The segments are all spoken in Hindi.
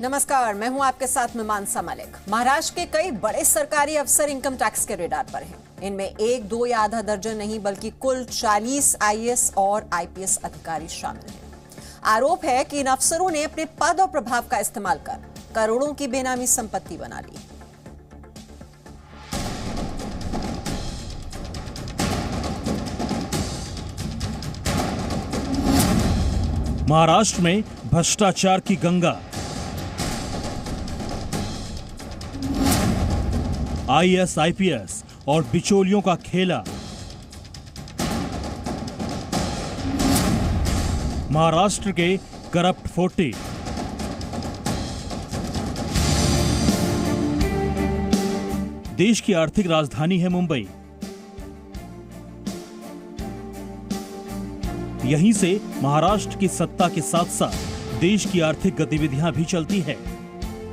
नमस्कार, मैं हूं आपके साथ मीमांसा मलिक। महाराष्ट्र के कई बड़े सरकारी अफसर इनकम टैक्स के रेडार पर हैं। इनमें एक, दो या आधा दर्जन नहीं बल्कि कुल 40 आईएएस और आईपीएस अधिकारी शामिल हैं। आरोप है कि इन अफसरों ने अपने पद और प्रभाव का इस्तेमाल कर करोड़ों की बेनामी संपत्ति बना ली। महाराष्ट्र में भ्रष्टाचार की गंगा। आईएएस, आईपीएस और बिचौलियों का खेला। महाराष्ट्र के करप्ट 40। देश की आर्थिक राजधानी है मुंबई। यहीं से महाराष्ट्र की सत्ता के साथ साथ देश की आर्थिक गतिविधियां भी चलती है।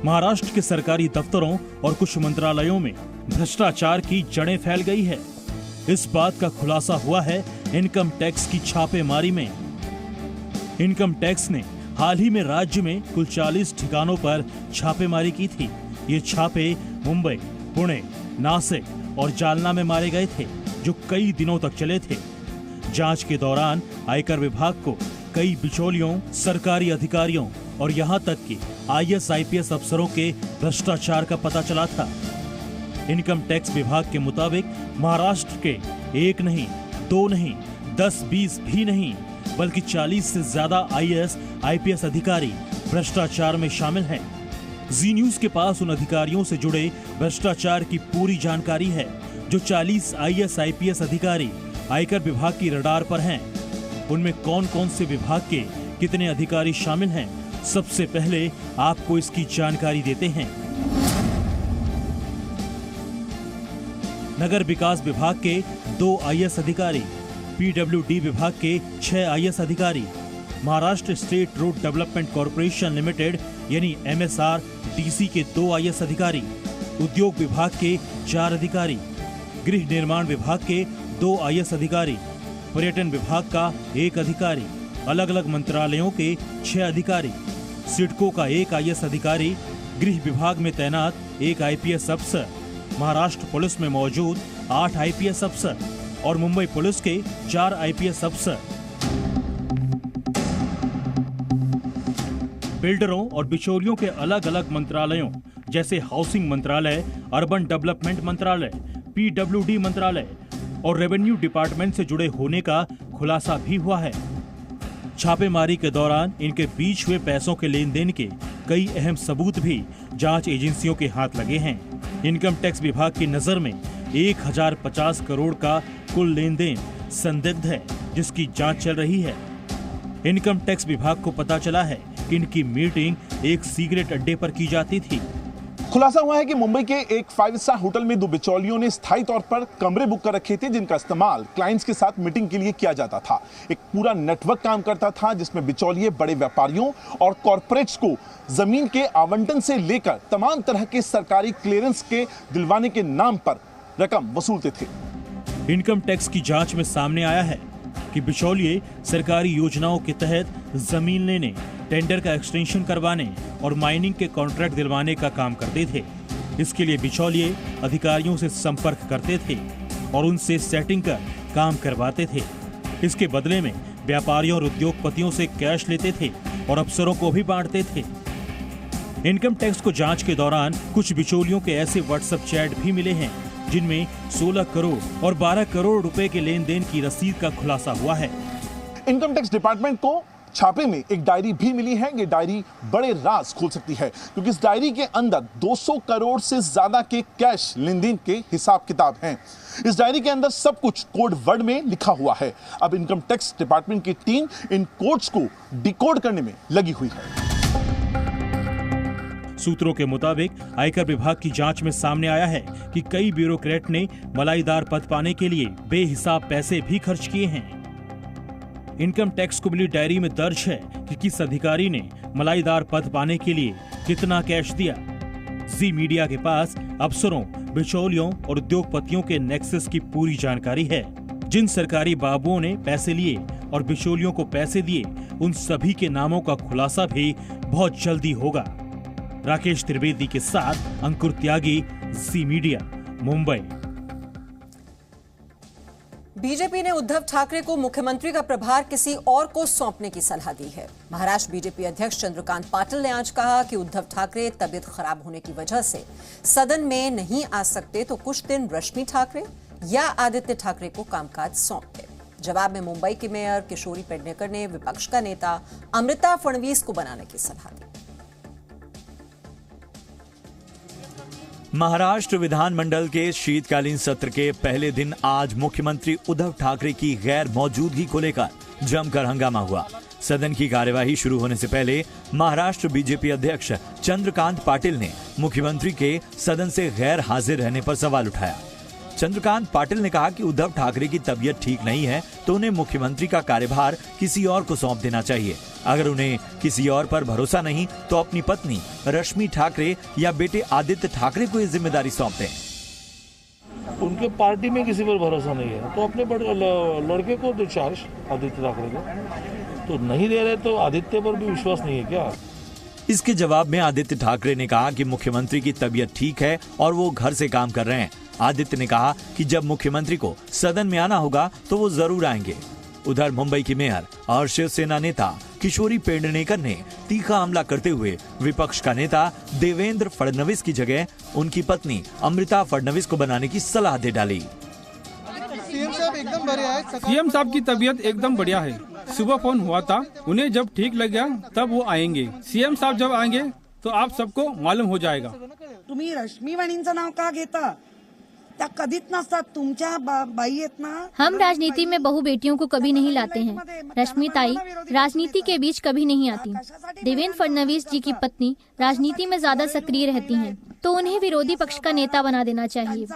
महाराष्ट्र के सरकारी दफ्तरों और कुछ मंत्रालयों में भ्रष्टाचार की जड़ें फैल गई है। इस बात का खुलासा हुआ है इनकम टैक्स की छापेमारी में। इनकम टैक्स ने हाल ही में राज्य में कुल 40 ठिकानों पर छापेमारी की थी। ये छापे मुंबई, पुणे, नासिक और जालना में मारे गए थे, जो कई दिनों तक चले थे। जांच के दौरान आयकर विभाग को कई बिचौलियों, सरकारी अधिकारियों और यहां तक कि आईएएस, आईपीएस अफसरों के भ्रष्टाचार का पता चला था। इनकम टैक्स विभाग के मुताबिक महाराष्ट्र के एक नहीं, दो नहीं, 10-20 भी नहीं बल्कि 40 से ज्यादा आईएएस, आईपीएस अधिकारी भ्रष्टाचार में शामिल हैं। जी न्यूज के पास उन अधिकारियों से जुड़े भ्रष्टाचार की पूरी जानकारी है। जो 40 आईएएस, आईपीएस अधिकारी आयकर विभाग की रडार पर हैं, उनमें कौन कौन से विभाग के कितने अधिकारी शामिल हैं, सबसे पहले आपको इसकी जानकारी देते हैं। नगर विकास विभाग के 2 आईएएस अधिकारी, पीडब्ल्यूडी विभाग के 6 आईएएस अधिकारी, Maharashtra state road development corporation limited यानी MSRDC के 2 आईएएस अधिकारी, उद्योग विभाग के 4 अधिकारी, गृह निर्माण विभाग के 2 आईएएस अधिकारी, पर्यटन विभाग का 1 अधिकारी, अलग अलग मंत्रालयों के 6 अधिकारी, सिडको का 1 आईएएस अधिकारी, गृह विभाग में तैनात 1 आईपीएस अफसर, महाराष्ट्र पुलिस में मौजूद 8 आईपीएस अफसर और मुंबई पुलिस के 4 आईपीएस अफसर। बिल्डरों और बिचौलियों के अलग अलग मंत्रालयों जैसे हाउसिंग मंत्रालय, अर्बन डेवलपमेंट मंत्रालय, पीडब्ल्यूडी मंत्रालय और रेवेन्यू डिपार्टमेंट से जुड़े होने का खुलासा भी हुआ है। छापेमारी के दौरान इनके बीच हुए पैसों के लेन देन के कई अहम सबूत भी जांच एजेंसियों के हाथ लगे हैं। इनकम टैक्स विभाग की नजर में 1050 करोड़ का कुल लेन देन संदिग्ध है, जिसकी जांच चल रही है। इनकम टैक्स विभाग को पता चला है कि इनकी मीटिंग एक सिगरेट अड्डे पर की जाती थी। खुलासा हुआ है कि मुंबई के एक 5 स्टार होटल में 2 बिचौलियों ने स्थायी तौर पर कमरे बुक कर रखे थे, जिनका इस्तेमाल क्लाइंट्स के साथ मीटिंग के लिए किया जाता था। एक पूरा नेटवर्क काम करता था, जिसमें बिचौलिए बड़े व्यापारियों और कॉर्पोरेट्स को जमीन के आवंटन से लेकर तमाम तरह के सरकारी क्लियरेंस के दिलवाने के नाम पर रकम वसूलते थे। इनकम टैक्स की जांच में सामने आया है कि बिचौलिए सरकारी योजनाओं के तहत जमीन लेने, टेंडर का एक्सटेंशन करवाने और माइनिंग के कॉन्ट्रैक्ट दिलवाने का काम करते थे। इसके लिए बिचौलिए अधिकारियों से संपर्क करते थे और उनसे सेटिंग कर काम करवाते थे। इसके बदले में व्यापारियों और उद्योगपतियों से कैश लेते थे और अफसरों को भी बांटते थे। इनकम टैक्स को जांच के दौरान कुछ बिचौलियों के ऐसे व्हाट्सएप चैट भी मिले हैं जिनमें 16 करोड़ और 12 करोड़ रुपए के लेन देन की रसीद का खुलासा हुआ है। इनकम टैक्स डिपार्टमेंट को छापे में एक डायरी भी मिली है। ये डायरी बड़े राज खोल सकती है, क्योंकि इस डायरी के अंदर 200 करोड़ से ज्यादा के कैश लेन देन के हिसाब किताब हैं। इस डायरी के अंदर सब कुछ कोड वर्ड में लिखा हुआ है। अब इनकम टैक्स डिपार्टमेंट की टीम इन कोड्स को डिकोड करने में लगी हुई है। सूत्रों के मुताबिक आयकर विभाग की जांच में सामने आया है कि कई ब्यूरोक्रेट ने मलाईदार पद पाने के लिए बेहिसाब पैसे भी खर्च किए हैं। इनकम टैक्स को मिली डायरी में दर्ज है कि किस अधिकारी ने मलाईदार पद पाने के लिए कितना कैश दिया। जी मीडिया के पास अफसरों, बिचौलियों और उद्योगपतियों के नेक्सस की पूरी जानकारी है। जिन सरकारी बाबुओं ने पैसे लिए और बिचौलियों को पैसे दिए, उन सभी के नामों का खुलासा भी बहुत जल्दी होगा। राकेश त्रिवेदी के साथ अंकुर त्यागी, जी मीडिया, मुंबई। बीजेपी ने उद्धव ठाकरे को मुख्यमंत्री का प्रभार किसी और को सौंपने की सलाह दी है। महाराष्ट्र बीजेपी अध्यक्ष चंद्रकांत पाटिल ने आज कहा कि उद्धव ठाकरे तबीयत खराब होने की वजह से सदन में नहीं आ सकते तो कुछ दिन रश्मि ठाकरे या आदित्य ठाकरे को कामकाज सौंप दे। जवाब में मुंबई के मेयर किशोरी पेडनेकर ने विपक्ष का नेता अमृता फडणवीस को बनाने की सलाह दी। महाराष्ट्र विधानमंडल के शीतकालीन सत्र के पहले दिन आज मुख्यमंत्री उद्धव ठाकरे की गैर मौजूदगी को लेकर जमकर हंगामा हुआ। सदन की कार्यवाही शुरू होने से पहले महाराष्ट्र बीजेपी अध्यक्ष चंद्रकांत पाटिल ने मुख्यमंत्री के सदन से गैर हाजिर रहने पर सवाल उठाया। चंद्रकांत पाटिल ने कहा कि उद्धव ठाकरे की तबीयत ठीक नहीं है तो उन्हें मुख्यमंत्री का कार्यभार किसी और को सौंप देना चाहिए। अगर उन्हें किसी और पर भरोसा नहीं तो अपनी पत्नी रश्मि ठाकरे या बेटे आदित्य ठाकरे को ये जिम्मेदारी सौंप दें। उनके पार्टी में किसी पर भरोसा नहीं है तो अपने लड़के को दे चार्ज, आदित्य ठाकरे को। तो नहीं दे रहे तो आदित्य पर भी विश्वास नहीं है क्या? इसके जवाब में आदित्य ठाकरे ने कहा कि मुख्यमंत्री की तबीयत ठीक है और वो घर से काम कर रहे हैं। आदित्य ने कहा कि जब मुख्यमंत्री को सदन में आना होगा तो वो जरूर आएंगे। उधर मुंबई की मेयर और शिवसेना नेता किशोरी पेडनेकर ने तीखा हमला करते हुए विपक्ष का नेता देवेंद्र फडणवीस की जगह उनकी पत्नी अमृता फडणवीस को बनाने की सलाह दे डाली। सीएम साहब की तबीयत एकदम बढ़िया है। सुबह फोन हुआ था, उन्हें जब ठीक लग गया तब वो आएंगे। सीएम साहब जब आएंगे तो आप सबको मालूम हो जाएगा। तुम्ही रश्मी वाणींचं नाव का घेता? त्या कधीच नसतात, तुमच्या बाई आहेत ना। हम राजनीति में बहु बेटियों को कभी नहीं लाते हैं। रश्मि ताई राजनीति के बीच कभी नहीं आती। देवेंद्र फडणवीस जी की पत्नी राजनीति में ज्यादा सक्रिय रहती हैं, तो उन्हें विरोधी पक्ष का नेता बना देना चाहिए।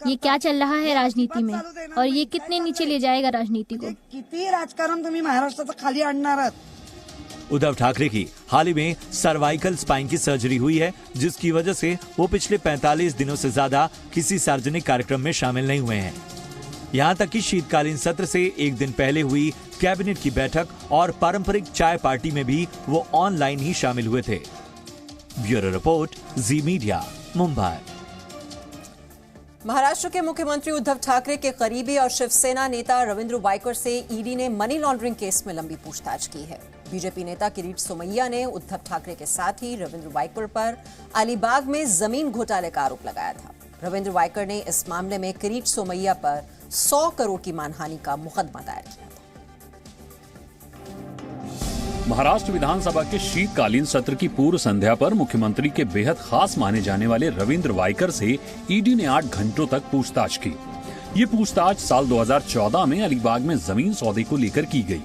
ये क्या चल रहा है राजनीति में और ये कितने नीचे ले जाएगा राजनीति को। किती राजकारण तुम्ही महाराष्ट्राचं खाली आणणार आहात? उद्धव ठाकरे की हाल ही में सर्वाइकल स्पाइन की सर्जरी हुई है, जिसकी वजह से वो पिछले 45 दिनों से ज्यादा किसी सार्वजनिक कार्यक्रम में शामिल नहीं हुए हैं। यहाँ तक कि शीतकालीन सत्र से एक दिन पहले हुई कैबिनेट की बैठक और पारंपरिक चाय पार्टी में भी वो ऑनलाइन ही शामिल हुए थे। ब्यूरो रिपोर्ट, जी मीडिया, मुंबई। महाराष्ट्र के मुख्यमंत्री उद्धव ठाकरे के करीबी और शिवसेना नेता रविंद्र वायकर से ईडी ने मनी लॉन्ड्रिंग केस में लंबी पूछताछ की है। बीजेपी नेता किरीट सोमैया ने उद्धव ठाकरे के साथ ही रविंद्र वायकर पर अलीबाग में जमीन घोटाले का आरोप लगाया था। रविंद्र वायकर ने इस मामले में किरीट सोमैया पर 100 करोड़ की मानहानि का मुकदमा दायर किया था। महाराष्ट्र विधानसभा के शीतकालीन सत्र की पूर्व संध्या पर मुख्यमंत्री के बेहद खास माने जाने वाले रविंद्र वायकर से ईडी ने 8 घंटों तक पूछताछ की। ये पूछताछ साल 2014 में अलीबाग में जमीन सौदे को लेकर की गई।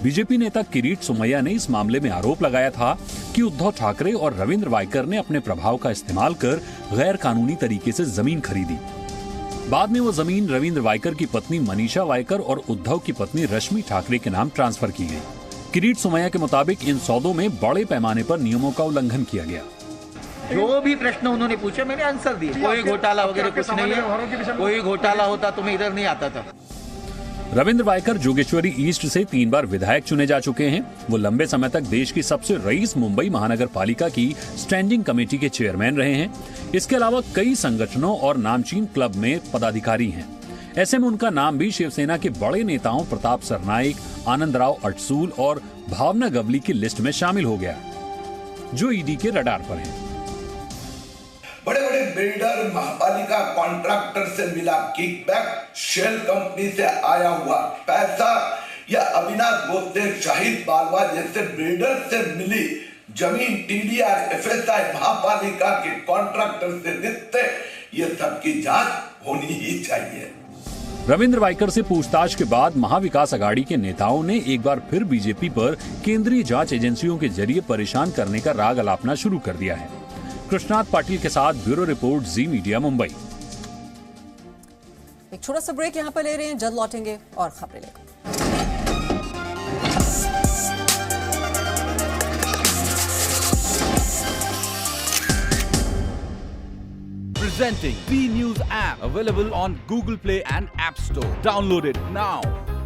बीजेपी नेता किरीट सोमैया ने इस मामले में आरोप लगाया था कि उद्धव ठाकरे और रविंद्र वायकर ने अपने प्रभाव का इस्तेमाल कर गैर कानूनी तरीके से जमीन खरीदी। बाद में वो जमीन रविंद्र वायकर की पत्नी मनीषा वायकर और उद्धव की पत्नी रश्मि ठाकरे के नाम ट्रांसफर की गई। किरीट सोमैया के मुताबिक इन सौदों में बड़े पैमाने पर नियमों का उल्लंघन किया गया। जो भी प्रश्न उन्होंने पूछे मैंने आंसर दिए। कोई घोटाला वगैरह कुछ नहीं है। कोई घोटाला होता तो मैं इधर नहीं आता था। रविंद्र वायकर जोगेश्वरी ईस्ट से 3 बार विधायक चुने जा चुके हैं। वो लंबे समय तक देश की सबसे रईस मुंबई महानगर पालिका की स्टैंडिंग कमेटी के चेयरमैन रहे हैं। इसके अलावा कई संगठनों और नामचीन क्लब में पदाधिकारी हैं। ऐसे में उनका नाम भी शिवसेना के बड़े नेताओं प्रताप सरनाइक, आनंदराव अटसूल और भावना गवली की लिस्ट में शामिल हो गया, जो ईडी के रडार पर हैं। बड़े बड़े बिल्डर, महापालिका कॉन्ट्रैक्टर से मिला किकबैक, शेल कंपनी से आया हुआ पैसा या अविनाश बोते, शाहिद बालवा जैसे बिल्डर से मिली जमीन, टीडीआर, एफएसआई, महापालिका के कॉन्ट्रैक्टर से रिश्ते, ये सब की जांच होनी ही चाहिए। रविंद्र वायकर से पूछताछ के बाद महाविकास अघाड़ी के नेताओं ने एक बार फिर बीजेपी पर केंद्रीय जांच एजेंसियों के जरिए परेशान करने का राग अलापना शुरू कर दिया है। कृष्णात पाटिल के साथ ब्यूरो रिपोर्ट, जी मीडिया, मुंबई। एक छोटा सा ब्रेक यहाँ पर ले रहे हैं, जल्द लौटेंगे और खबरें लेकर। Presenting B News app, available on Google Play and App Store. Download it now.